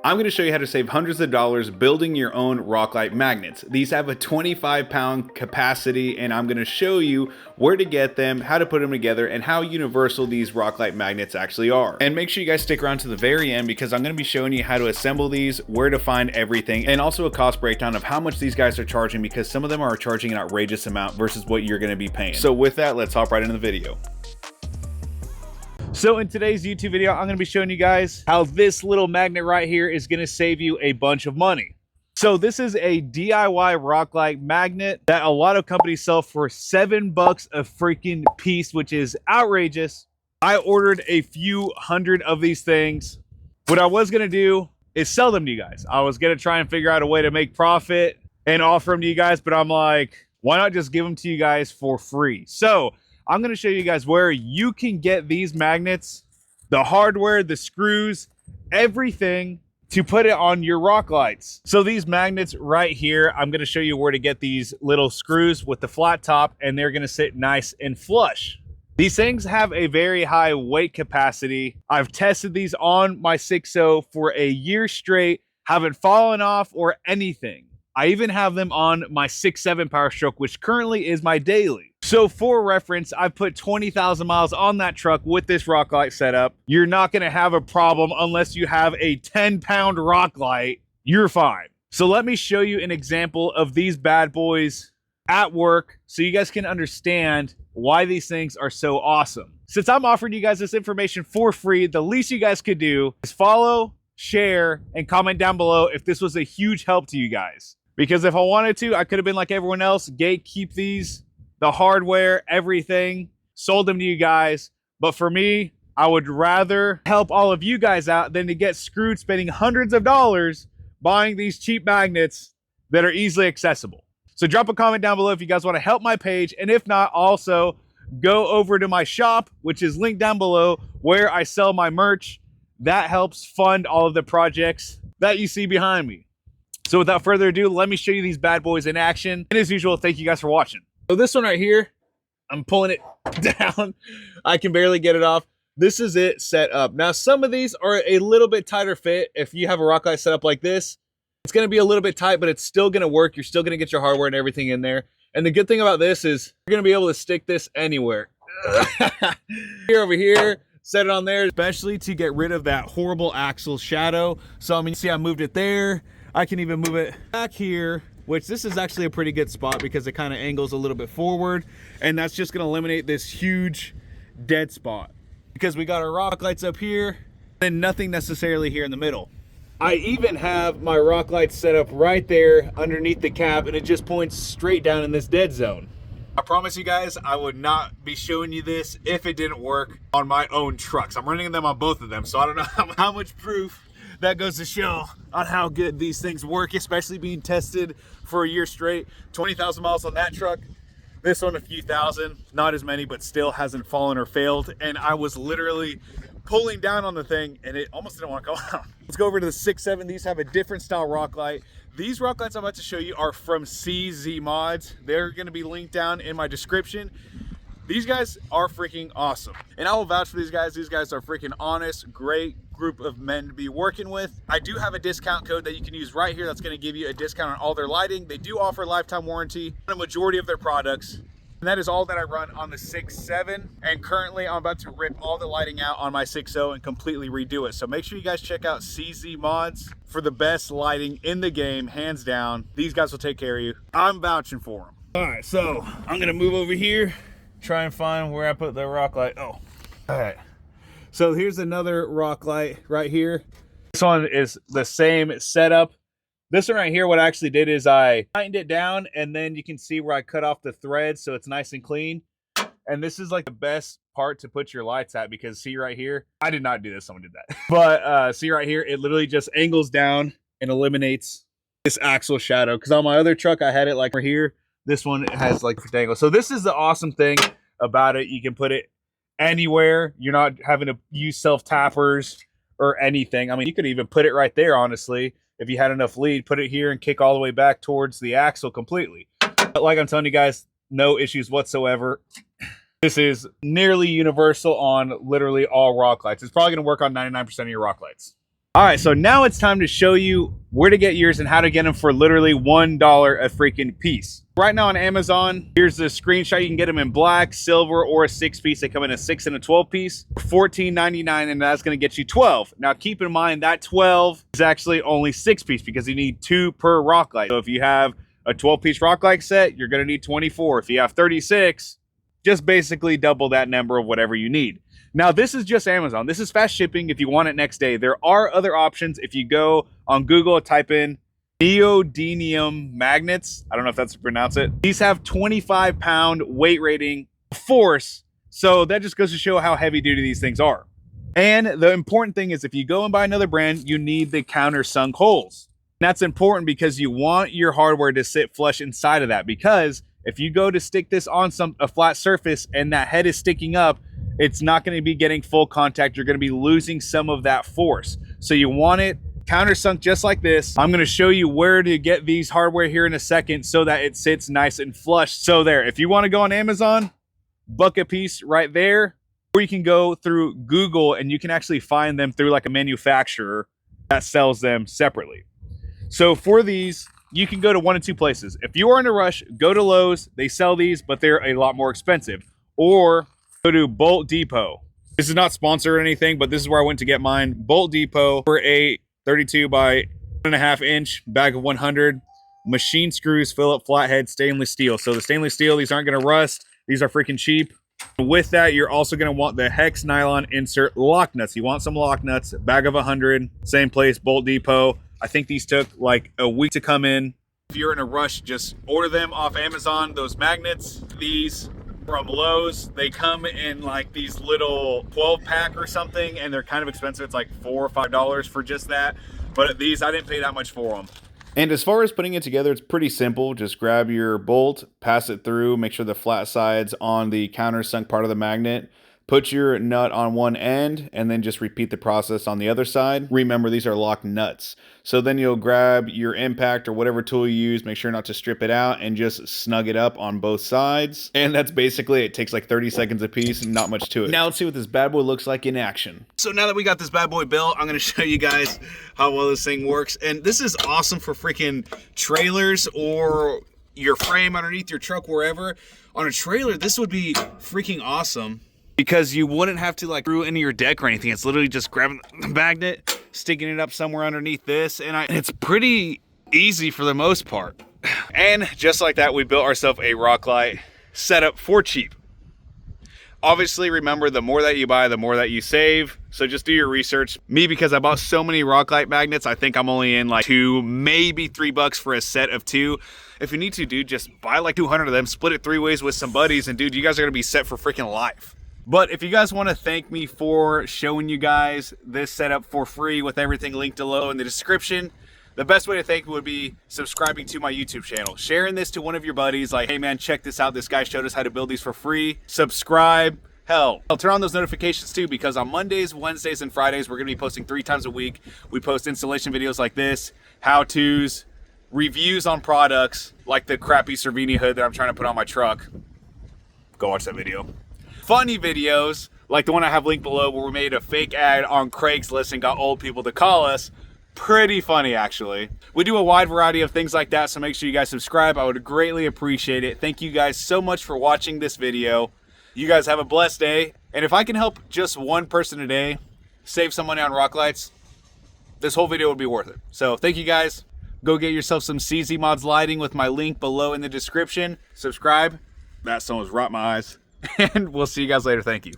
I'm going to show you how to save hundreds of dollars building your own Rocklight magnets. These have a 25-pound capacity, and I'm going to show you where to get them, how to put them together, and how universal these Rocklight magnets actually are. And make sure you guys stick around to the very end, because I'm going to be showing you how to assemble these, where to find everything, and also a cost breakdown of how much these guys are charging, because some of them are charging an outrageous amount versus what you're going to be paying. So with that, let's hop right into the video. So in today's YouTube video, I'm going to be showing you guys how this little magnet right here is going to save you a bunch of money. So this is a DIY Rocklight magnet that a lot of companies sell for $7 a freaking piece, which is outrageous. I ordered a few hundred of these things. What I was going to do is sell them to you guys. I was going to try and figure out a way to make profit and offer them to you guys, but I'm like, why not just give them to you guys for free? So I'm going to show you guys where you can get these magnets, the hardware, the screws, everything to put it on your Rocklights. So these magnets right here, I'm going to show you where to get these little screws with the flat top, and they're going to sit nice and flush. These things have a very high weight capacity. I've tested these on my 𝐂𝐎𝐏𝐷𝐈𝐂𝐄 for a year straight, haven't fallen off or anything. I even have them on my 6.7 Power Stroke, which currently is my daily. So for reference, I've put 20,000 miles on that truck with this Rocklight setup. You're not gonna have a problem unless you have a 10-pound Rocklight. You're fine. So let me show you an example of these bad boys at work so you guys can understand why these things are so awesome. Since I'm offering you guys this information for free, the least you guys could do is follow, share, and comment down below if this was a huge help to you guys. Because if I wanted to, I could have been like everyone else, gatekeep these, the hardware, everything, sold them to you guys. But for me, I would rather help all of you guys out than to get screwed spending hundreds of dollars buying these cheap magnets that are easily accessible. So drop a comment down below if you guys want to help my page. And if not, also go over to my shop, which is linked down below, where I sell my merch. That helps fund all of the projects that you see behind me. So without further ado, let me show you these bad boys in action. And as usual, thank you guys for watching. So this one right here, I'm pulling it down. I can barely get it off. This is it set up. Now, some of these are a little bit tighter fit. If you have a Rocklight set up like this, it's going to be a little bit tight, but it's still going to work. You're still going to get your hardware and everything in there. And the good thing about this is you're going to be able to stick this anywhere. Here, over here, set it on there, especially to get rid of that horrible axle shadow. So I mean, you see I moved it there. I can even move it back here, which this is actually a pretty good spot because it kind of angles a little bit forward, and that's just going to eliminate this huge dead spot because we got our Rocklights up here and nothing necessarily here in the middle. I even have my Rocklights set up right there underneath the cap, and it just points straight down in this dead zone. I promise you guys, I would not be showing you this if it didn't work on my own trucks. I'm running them on both of them, so I don't know how much proof that goes to show on how good these things work, especially being tested for a year straight. 20,000 miles on that truck. This one a few thousand, not as many, but still hasn't fallen or failed. And I was literally pulling down on the thing and it almost didn't want to go out. Let's go over to the 6.7. These have a different style Rocklight. These Rocklights I'm about to show you are from 𝐍𝐎𝐓. They're going to be linked down in my description. These guys are freaking awesome. And I will vouch for these guys. These guys are freaking honest, great group of men to be working with. I do have a discount code that you can use right here that's going to give you a discount on all their lighting. They do offer lifetime warranty on a majority of their products. And that is all that I run on the 6.7. And currently I'm about to rip all the lighting out on my 6.0 and completely redo it. So make sure you guys check out 𝐍𝐎𝐓 for the best lighting in the game, hands down. These guys will take care of you. I'm vouching for them. All right, so I'm going to move over here, try and find where I put the Rocklight. Oh, all right. So here's another Rocklight right here. This one is the same setup. This one right here, what I actually did is I tightened it down, and then you can see where I cut off the thread so it's nice and clean. And this is like the best part to put your lights at, because see right here, I did not do this, someone did that. But see right here, it literally just angles down and eliminates this axle shadow. Because on my other truck, I had it like right here. This one has like a angle. So this is the awesome thing about it. You can put it anywhere. You're not having to use self-tappers or anything. I mean, you could even put it right there, honestly. If you had enough lead, put it here and kick all the way back towards the axle completely. But like I'm telling you guys, no issues whatsoever. This is nearly universal on literally all Rocklights. It's probably going to work on 99% of your Rocklights. All right, so now it's time to show you where to get yours and how to get them for literally $1 a freaking piece. Right now on Amazon, here's the screenshot. You can get them in black, silver, or a 6-piece. They come in a 6 and a 12-piece for $14.99, and that's going to get you 12. Now keep in mind that 12 is actually only 6-piece because you need 2 per Rocklight. So if you have a 12-piece Rocklight set, you're going to need 24. If you have 36, just basically double that number of whatever you need. Now, this is just Amazon. This is fast shipping if you want it next day. There are other options. If you go on Google, type in neodymium magnets. I don't know if that's how to pronounce it. These have 25-pound weight rating force. So that just goes to show how heavy duty these things are. And the important thing is if you go and buy another brand, you need the countersunk holes. And that's important because you want your hardware to sit flush inside of that, because if you go to stick this on a flat surface and that head is sticking up, it's not going to be getting full contact. You're going to be losing some of that force. So you want it countersunk just like this. I'm going to show you where to get these hardware here in a second so that it sits nice and flush. So there, if you want to go on Amazon, buck a piece right there, or you can go through Google and you can actually find them through like a manufacturer that sells them separately. So for these, you can go to one of two places. If you are in a rush, go to Lowe's. They sell these, but they're a lot more expensive. Or go to Bolt Depot. This is not sponsored or anything, but this is where I went to get mine. Bolt Depot for a 32 by 1.5 inch bag of 100 machine screws, Phillips flathead stainless steel. So the stainless steel, these aren't going to rust. These are freaking cheap. With that, you're also going to want the hex nylon insert lock nuts. You want some lock nuts, bag of 100, same place, Bolt Depot. I think these took like a week to come in. If you're in a rush, just order them off Amazon. Those magnets, these from Lowe's, they come in like these little 12-pack or something, and they're kind of expensive. It's like $4 or $5 for just that. But these, I didn't pay that much for them. And as far as putting it together, it's pretty simple. Just grab your bolt, pass it through, make sure the flat side's on the countersunk part of the magnet. Put your nut on one end and then just repeat the process on the other side. Remember, these are lock nuts. So then you'll grab your impact or whatever tool you use, make sure not to strip it out, and just snug it up on both sides. And that's basically it. It takes like 30 seconds a piece and not much to it. Now let's see what this bad boy looks like in action. So now that we got this bad boy built, I'm gonna show you guys how well this thing works. And this is awesome for freaking trailers or your frame underneath your truck, wherever. On a trailer, this would be freaking awesome, because you wouldn't have to like screw into your deck or anything. It's literally just grabbing the magnet, sticking it up somewhere underneath this, and it's pretty easy for the most part. And just like that, we built ourselves a Rocklight setup for cheap. Obviously, remember, the more that you buy, the more that you save. So just do your research. Me, because I bought so many Rocklight magnets, I think I'm only in like $2, maybe $3 for a set of 2. If you need to, dude, just buy like 200 of them, split it 3 ways with some buddies, and dude, you guys are gonna be set for freaking life. But if you guys want to thank me for showing you guys this setup for free with everything linked below in the description, the best way to thank me would be subscribing to my YouTube channel. Sharing this to one of your buddies, like, hey man, check this out. This guy showed us how to build these for free. Subscribe. Hell, I'll turn on those notifications too, because on Mondays, Wednesdays, and Fridays, we're going to be posting 3 times a week. We post installation videos like this, how-tos, reviews on products, like the crappy Cervini hood that I'm trying to put on my truck. Go watch that video. Funny videos, like the one I have linked below where we made a fake ad on Craigslist and got old people to call us. Pretty funny, actually. We do a wide variety of things like that, so make sure you guys subscribe. I would greatly appreciate it. Thank you guys so much for watching this video. You guys have a blessed day. And if I can help just one person a day save some money on Rocklights, this whole video would be worth it. So thank you guys. Go get yourself some 𝐂𝐎𝐓 lighting with my link below in the description. Subscribe. That sun was right in my eyes. And we'll see you guys later. Thank you.